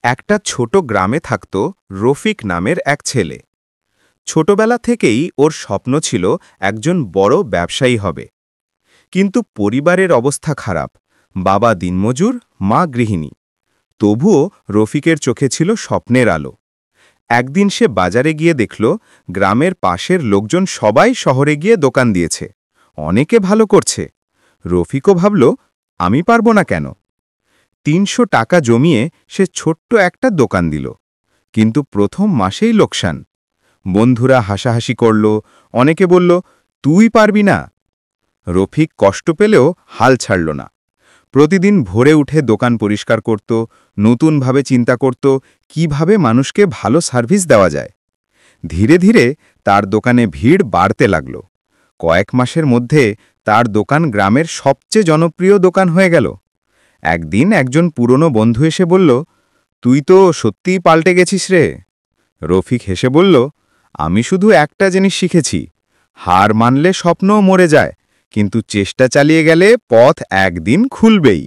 একটা ছোট গ্রামে থাকত রফিক নামের এক ছেলে। ছোটবেলা থেকেই ওর স্বপ্ন ছিল একজন বড় ব্যবসায়ী হবে। কিন্তু পরিবারের অবস্থা খারাপ, বাবা দিনমজুর, মা গৃহিণী। তবুও রফিকের চোখে ছিল স্বপ্নের আলো। একদিন সে বাজারে গিয়ে দেখল গ্রামের পাশের লোকজন সবাই শহরে গিয়ে দোকান দিয়েছে, অনেকে ভালো করছে। রফিকও ভাবল, আমি পারব না কেন? ৩০০ টাকা জমিয়ে সে ছোট্ট একটা দোকান দিল, কিন্তু প্রথম মাসেই লোকসান। বন্ধুরা হাসাহাসি করল, অনেকে বলল, তুই পারবি না। রফিক কষ্ট পেলেও হাল ছাড়ল না। প্রতিদিন ভোরে উঠে দোকান পরিষ্কার করত, নতুনভাবে চিন্তা করত কিভাবে মানুষকে ভালো সার্ভিস দেওয়া যায়। ধীরে ধীরে তার দোকানে ভিড় বাড়তে লাগল। কয়েক মাসের মধ্যে তার দোকান গ্রামের সবচেয়ে জনপ্রিয় দোকান হয়ে গেল। একদিন একজন পুরনো বন্ধু এসে বলল, তুই তো সত্যিই পাল্টে গেছিস রে। রফিক হেসে বলল, আমি শুধু একটা জিনিস শিখেছি, হার মানলে স্বপ্নও মরে যায়, কিন্তু চেষ্টা চালিয়ে গেলে পথ একদিন খুলবেই।